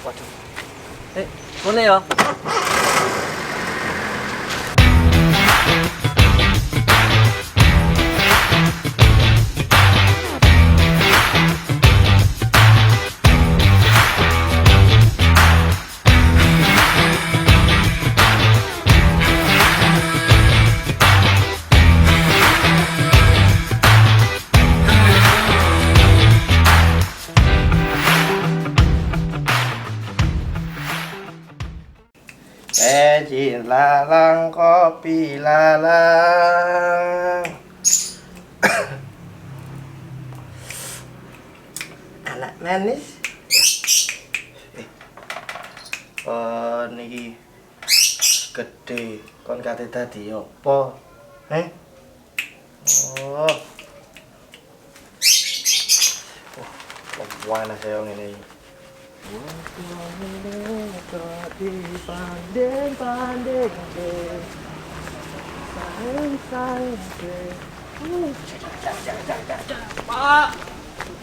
Waduh. Ngene ya. Bensin lalang, kopi lalang. Anak manis. Oh, niki gede. Kon kate dadi apa? Oh. Oh, panas saya ngene iki. Pak.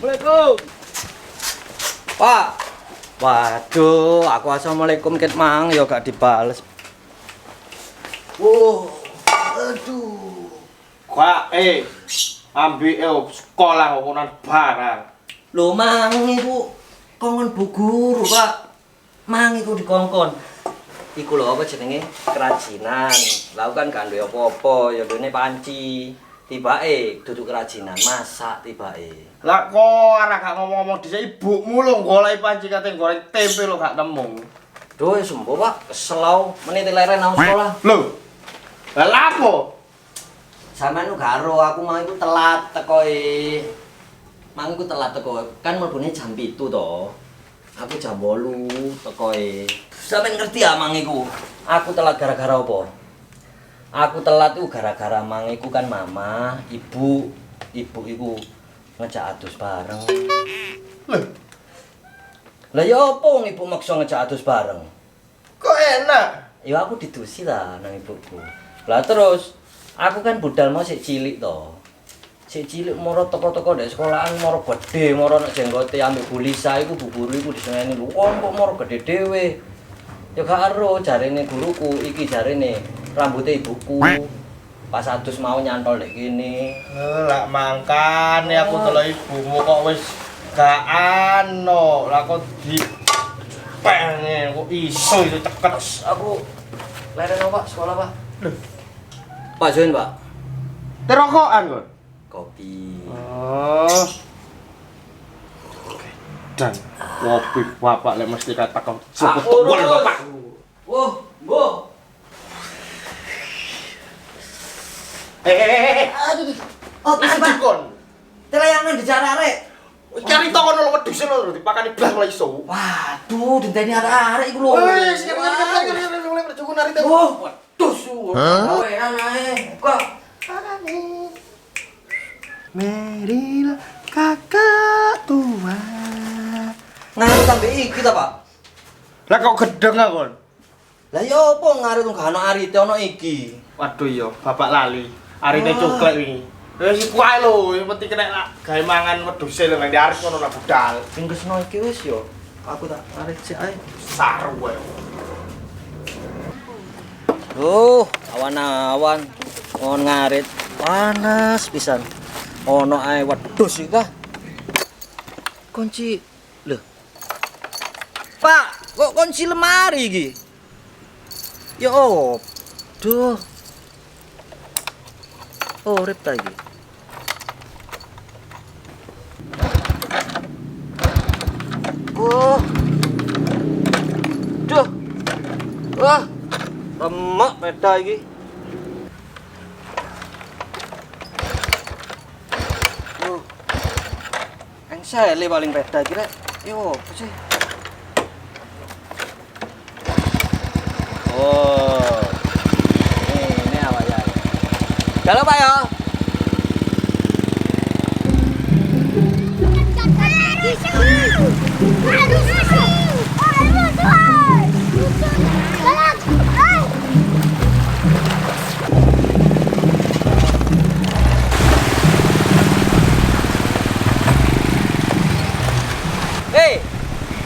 Assalamualaikum. Pak. Waduh, aku assalamualaikum ket mang ya gak dibales. Aduh. Kak, ambil sekolah ngonan barang. Lho mang iku kongkon bu guru, Pak. Mang iku dikongkon. Iku lho apa jenenge? Kerajinan. Lah kan gak duwe apa-apa, ya duwene panci. Tibake duduk kerajinan, masak tibake. Lah kok ora gak ngomong-ngomong dhisik ibumu lho golek panci kate goreng tempe lho gak nemu. Duh, sembo Pak, kesel aku. Menit leren nang sekolah. Lho. Lah lapo? Sampeyan karo aku mau iku telat tekoe. Mang iku telat teko. Kan mlebune jam 7 to. Aku jam 8 tekoe. Sampeyan ngerti ya mang iku? Aku telat gara-gara apa? Aku telat itu gara-gara mang iku kan mama, ibu iku ngejak adus bareng. Lho, Lah ya apa wong ibu maksa ngejak adus bareng? kok enak? Ya aku didusi lah nang ibuku. Lah terus aku kan budal mau sik cilik to. Sik cilik moro teko-teko ndek sekolahan moro gede, moro nek jenggote ambek bulisa iku bu guru iku disengeni lho. Wong kok moro gede dhewe. Ya gak ero jarene guruku, iki jarene rambutnya ibuku. Pas adus mau nyantol ndek kene. Lah mangkane aku delok ibumu kok wis gak ano. Lah kok di penge kok iso itu ceket. Aku leren Pak sekolah, Pak. Loh. Pak Join, Pak. Terokokan kok. Kopi. Oh. Dan kopi bapak lek mesti kata kau sebut bapak. Wah, Mbok. Aduh. Oh, Wis Pak. dikon. Telayangan dijarare. Cari toko lho wedhus lho dipakani blas mulai iso. Waduh, dinteni arek-arek iku lho. Wis nyari mulai bercukur nari teh. Wah, wedhus ku. Gawean ae. Kok Marilah kakak tua. ngaruh sampe iki ta, Pak? Lah kok gedeng kon? Lah ya apa ngaruh gak ono arite ono iki. Waduh iya, bapak lali. Arine coklat wingi. Wis iku ae lho, yang penting kena gawe mangan wedhuse lho nang arep ngono lah budal. Pinggesno iki wis yo. Aku tak arek sik ae. Saru wae. Awan-awan ngon ngarit panas pisan. Ono ae wedhus iki ta. Kunci. Lho. Pak, kok kunci lemari iki? Ya duh. Urip ta iki. Duh. Wah. Remek peda iki. Engsele paling peda iki rek. Yo, apa sih? Oh. Ini awak ya. Jalan Pak ya.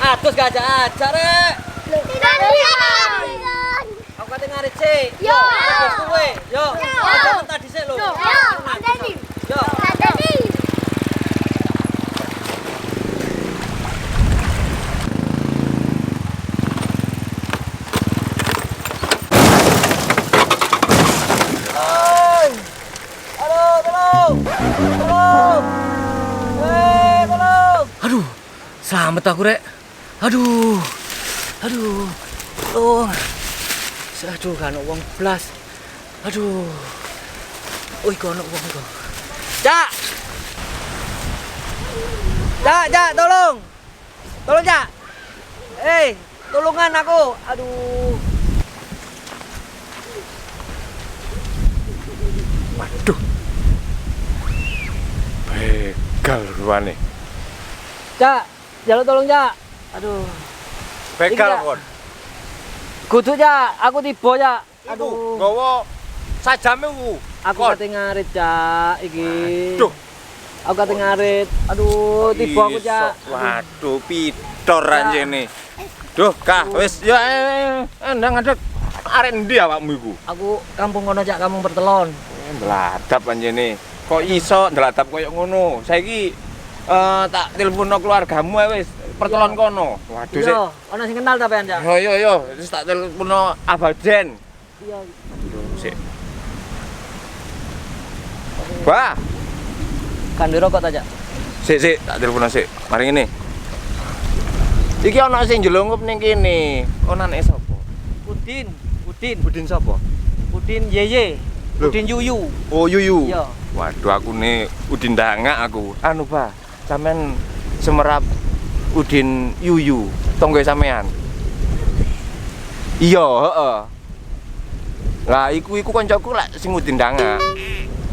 Adus gak aja rek. Tidak. Aku kate ngarit sik. Yo. Adus kowe. Yo. Yo. Aja tadi sik lho. Yo. Adeni. Yo. Adeni. Aduh, tolong. Tolong. Tolong. Aduh. Selamat aku, Rek. Aduh. Tolong. Aduh, kan wong blas. Aduh. Oh, iku ono wong iku. Cak. Cak, tolong. Tolong, Cak. Tolongan aku. Aduh. Waduh. Begal ruane. Cak, jaluk tolong, Cak. Aduh. Begal Iki, kon. Kudu, Cak. Aku tiba, Cak. Aduh, Aduh. nggawa sajame ku. Aku Kon. kate ngarit, Cak. Iki. Aduh. Aku kate ngarit. Aduh, tiba aku, Cak. Iso. Waduh, pitor anjene. Duh, Kah, wis ya ndang ngadeg. Arek endi awakmu iku? Aku kampung kono, Cak, kampung Pertelon. Ndladap anjene. Kok iso ndladap koyo ngono? Saiki tak teleponno keluargamu ae wis pertelon kono. Waduh sik. Yo, ono sing kenal sampean, Cak. Yo, wis tak teleponno Abajen. Iya. Sik. Wah, Kan rokok ta, Cak? sik, tak telepono sik. Mari ngene. Iki ana sing jelungup ning kene. Kon anake sapa? Udin. Udin sapa? Udin Yeye. Loh. Udin Yuyu. Oh, Yuyu. Iya. Waduh, aku nih Udin Dangak aku. Anu, Pak. Sampean semerap Udin Yuyu. Tonggo sampean. Iya, heeh. Lah, iku kancaku lak sing Udin Dangak.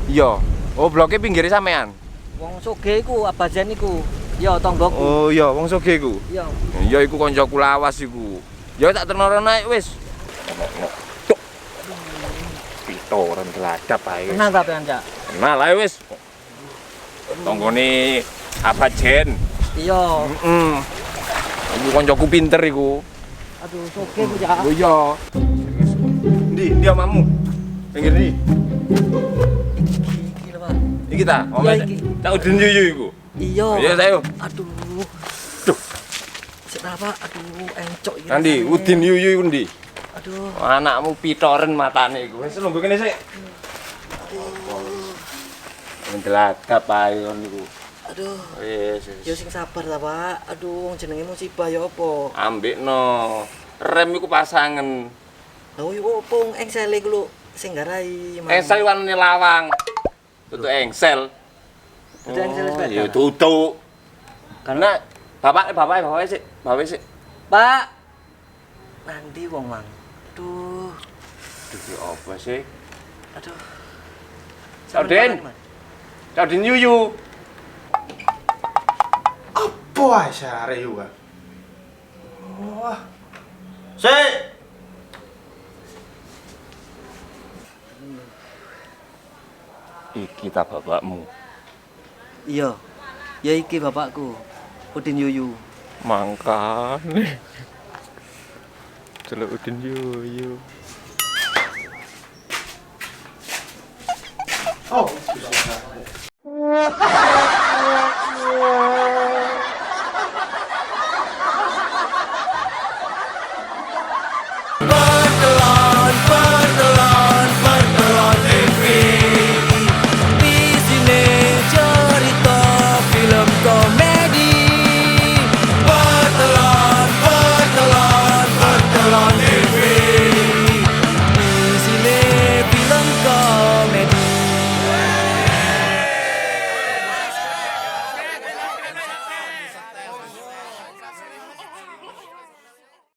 Iya. Oh, bloke pinggire sampean. Wong soge iku Abajen iku. Yo, tonggoku. Oh, iya, wong soge iku. Yo. Iya, iku kancaku lawas iku. Ya tak ternono naik wis. Tuk. Pitoran teladap ae. Kenal sampean, Cak? Kenal ae wis. Tonggone Abajen. Iya. Heeh. Iku kancaku pinter iku. Aduh, soge ku, Cak. Oh iya. Ndi amamu? Pinggir ndi? Iki lho, Pak. Iki ta? Iya, iki. Tak Udin Yuyu iku. Iya. Iya, sayo. Aduh. Duh. Sik apa? Aduh, encok iki. Nanti rasane. Udin Yuyu iku ndi? Aduh. Anakmu pitoren matane iku. Wis lungguh kene sik. Mendeladap ae kon iku. Aduh. Wis. Yo sing sabar ta, Pak. Aduh, jenenge musibah ya apa? Ambekno. Rem iku pasangen. Lah yo opo engsele ku lho sing garai. Mang. Engsel warnane lawang. Tutuk engsel. Tutuk engsel sepeda. Ya tutuk. Karena bapak sik. Bapak sik. Pak. Nanti wong, Mang. Aduh. Duh, apa sih? Aduh. Caudin. Caudin Yuyu. Apa ae arek yo, Kak? Wah. Sik. Iki ta bapakmu. Iya. Ya iki bapakku. Udin Yuyu. Mangkane. Celuk Udin Yuyu. Oh, bisa.